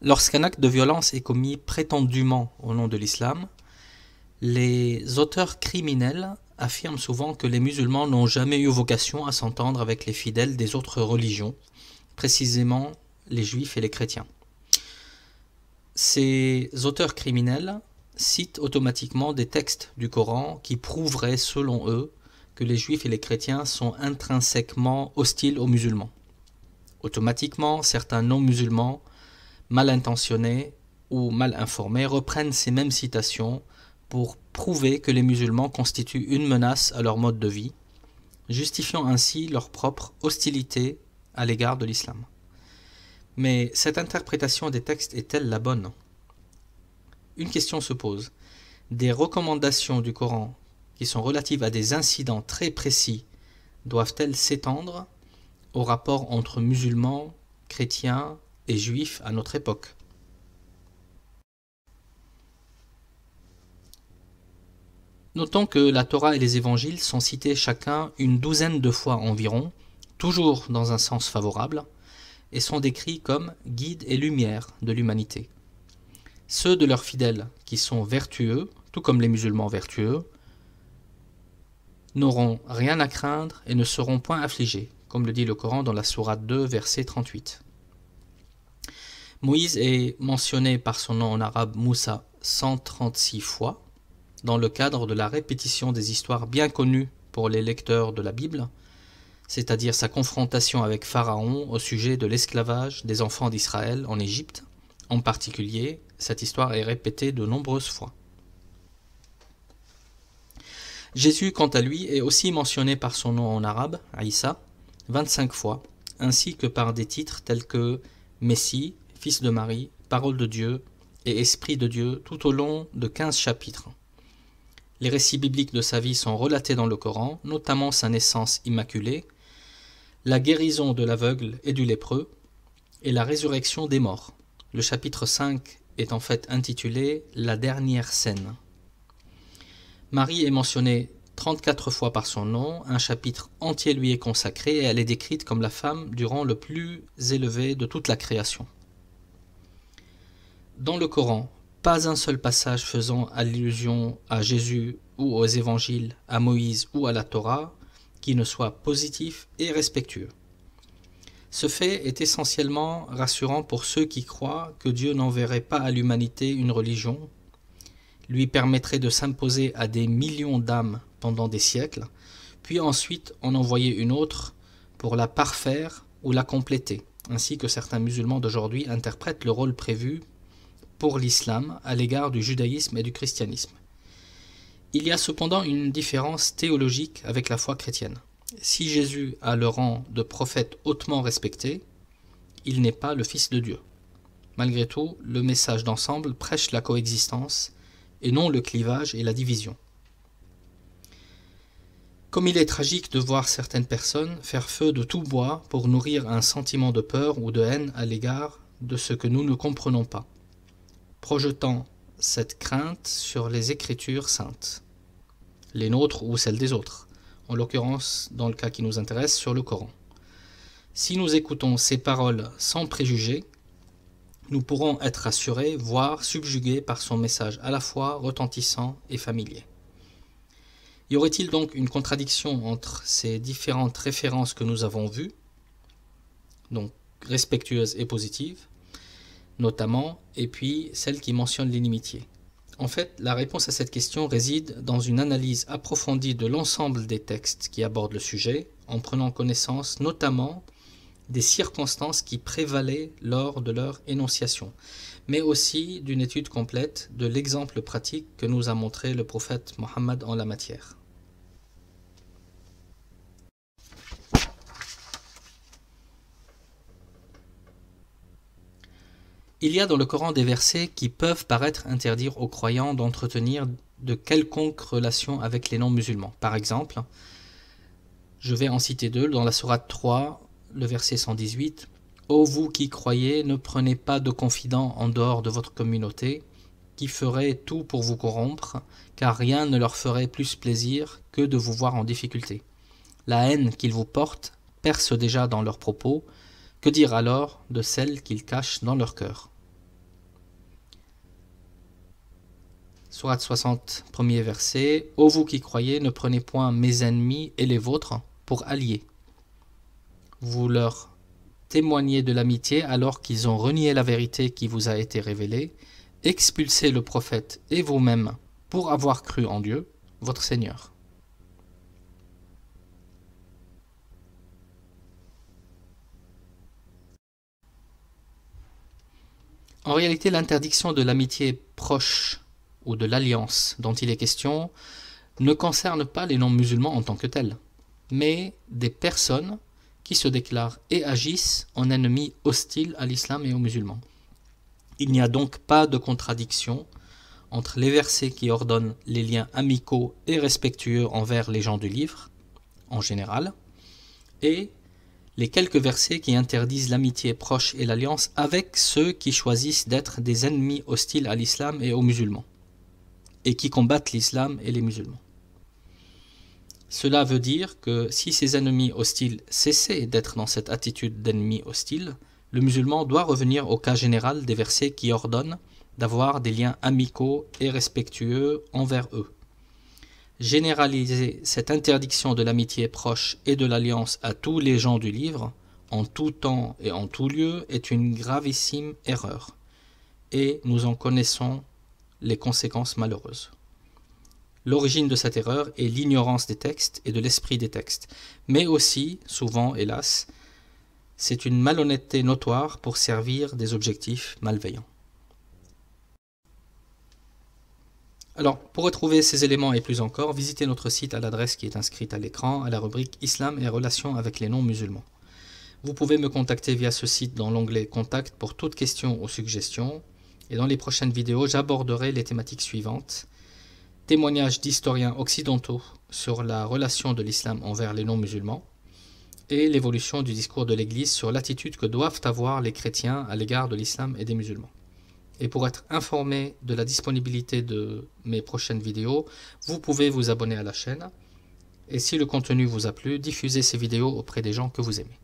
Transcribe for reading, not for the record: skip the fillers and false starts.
Lorsqu'un acte de violence est commis prétendument au nom de l'islam, les auteurs criminels affirment souvent que les musulmans n'ont jamais eu vocation à s'entendre avec les fidèles des autres religions, précisément les juifs et les chrétiens. Ces auteurs criminels citent automatiquement des textes du Coran qui prouveraient, selon eux, que les juifs et les chrétiens sont intrinsèquement hostiles aux musulmans. Automatiquement, certains non-musulmans, mal intentionnés ou mal informés, reprennent ces mêmes citations pour prouver que les musulmans constituent une menace à leur mode de vie, justifiant ainsi leur propre hostilité à l'égard de l'islam. Mais cette interprétation des textes est-elle la bonne? Une question se pose. Des recommandations du Coran qui sont relatives à des incidents très précis doivent-elles s'étendre au rapport entre musulmans, chrétiens et juifs à notre époque? Notons que la Torah et les évangiles sont cités chacun une douzaine de fois environ, toujours dans un sens favorable, et sont décrits comme guides et lumières de l'humanité. Ceux de leurs fidèles qui sont vertueux, tout comme les musulmans vertueux, n'auront rien à craindre et ne seront point affligés, comme le dit le Coran dans la sourate 2, verset 38. Moïse est mentionné par son nom en arabe Moussa 136 fois, dans le cadre de la répétition des histoires bien connues pour les lecteurs de la Bible, c'est-à-dire sa confrontation avec Pharaon au sujet de l'esclavage des enfants d'Israël en Égypte. En particulier, cette histoire est répétée de nombreuses fois. Jésus, quant à lui, est aussi mentionné par son nom en arabe, Aïssa, 25 fois, ainsi que par des titres tels que Messie, Fils de Marie, Parole de Dieu et Esprit de Dieu, tout au long de 15 chapitres. Les récits bibliques de sa vie sont relatés dans le Coran, notamment sa naissance immaculée, la guérison de l'aveugle et du lépreux, et la résurrection des morts. Le chapitre 5 est en fait intitulé « La dernière scène ». Marie est mentionnée 34 fois par son nom, un chapitre entier lui est consacré et elle est décrite comme la femme du rang le plus élevé de toute la création. Dans le Coran, pas un seul passage faisant allusion à Jésus ou aux évangiles, à Moïse ou à la Torah qui ne soit positif et respectueux. Ce fait est essentiellement rassurant pour ceux qui croient que Dieu n'enverrait pas à l'humanité une religion, lui permettrait de s'imposer à des millions d'âmes pendant des siècles, puis ensuite en envoyer une autre pour la parfaire ou la compléter, ainsi que certains musulmans d'aujourd'hui interprètent le rôle prévu pour l'islam à l'égard du judaïsme et du christianisme. Il y a cependant une différence théologique avec la foi chrétienne. Si Jésus a le rang de prophète hautement respecté, il n'est pas le Fils de Dieu. Malgré tout, le message d'ensemble prêche la coexistence et non le clivage et la division. Comme il est tragique de voir certaines personnes faire feu de tout bois pour nourrir un sentiment de peur ou de haine à l'égard de ce que nous ne comprenons pas, projetant cette crainte sur les Écritures saintes, les nôtres ou celles des autres, en l'occurrence, dans le cas qui nous intéresse, sur le Coran. Si nous écoutons ces paroles sans préjugés, nous pourrons être rassurés, voire subjugués par son message à la fois retentissant et familier. Y aurait-il donc une contradiction entre ces différentes références que nous avons vues, donc respectueuses et positives, notamment, et puis celles qui mentionnent l'inimitié? En fait, la réponse à cette question réside dans une analyse approfondie de l'ensemble des textes qui abordent le sujet, en prenant connaissance notamment des circonstances qui prévalaient lors de leur énonciation, mais aussi d'une étude complète de l'exemple pratique que nous a montré le prophète Mohammed en la matière. Il y a dans le Coran des versets qui peuvent paraître interdire aux croyants d'entretenir de quelconques relations avec les non-musulmans. Par exemple, je vais en citer deux, dans la sourate 3, le verset 118, « Ô vous qui croyez, ne prenez pas de confidents en dehors de votre communauté, qui feraient tout pour vous corrompre, car rien ne leur ferait plus plaisir que de vous voir en difficulté. La haine qu'ils vous portent perce déjà dans leurs propos, que dire alors de celle qu'ils cachent dans leur cœur ?» Sourate 60, premier verset. Ô vous qui croyez, ne prenez point mes ennemis et les vôtres pour alliés. Vous leur témoignez de l'amitié alors qu'ils ont renié la vérité qui vous a été révélée. Expulsez le prophète et vous-même pour avoir cru en Dieu, votre Seigneur. En réalité, l'interdiction de l'amitié proche ou de l'alliance dont il est question ne concerne pas les non-musulmans en tant que tels, mais des personnes qui se déclarent et agissent en ennemis hostiles à l'islam et aux musulmans. Il n'y a donc pas de contradiction entre les versets qui ordonnent les liens amicaux et respectueux envers les gens du livre, en général, et les quelques versets qui interdisent l'amitié proche et l'alliance avec ceux qui choisissent d'être des ennemis hostiles à l'islam et aux musulmans, et qui combattent l'islam et les musulmans. Cela veut dire que si ces ennemis hostiles cessaient d'être dans cette attitude d'ennemis hostiles, le musulman doit revenir au cas général des versets qui ordonnent d'avoir des liens amicaux et respectueux envers eux. Généraliser cette interdiction de l'amitié proche et de l'alliance à tous les gens du livre, en tout temps et en tout lieu, est une gravissime erreur, et nous en connaissons les conséquences malheureuses. L'origine de cette erreur est l'ignorance des textes et de l'esprit des textes, mais aussi, souvent, hélas, c'est une malhonnêteté notoire pour servir des objectifs malveillants. Alors, pour retrouver ces éléments et plus encore, visitez notre site à l'adresse qui est inscrite à l'écran, à la rubrique Islam et relations avec les non-musulmans. Vous pouvez me contacter via ce site dans l'onglet Contact pour toute question ou suggestion. Et dans les prochaines vidéos, j'aborderai les thématiques suivantes. Témoignages d'historiens occidentaux sur la relation de l'islam envers les non-musulmans et l'évolution du discours de l'Église sur l'attitude que doivent avoir les chrétiens à l'égard de l'islam et des musulmans. Et pour être informé de la disponibilité de mes prochaines vidéos, vous pouvez vous abonner à la chaîne. Et si le contenu vous a plu, diffusez ces vidéos auprès des gens que vous aimez.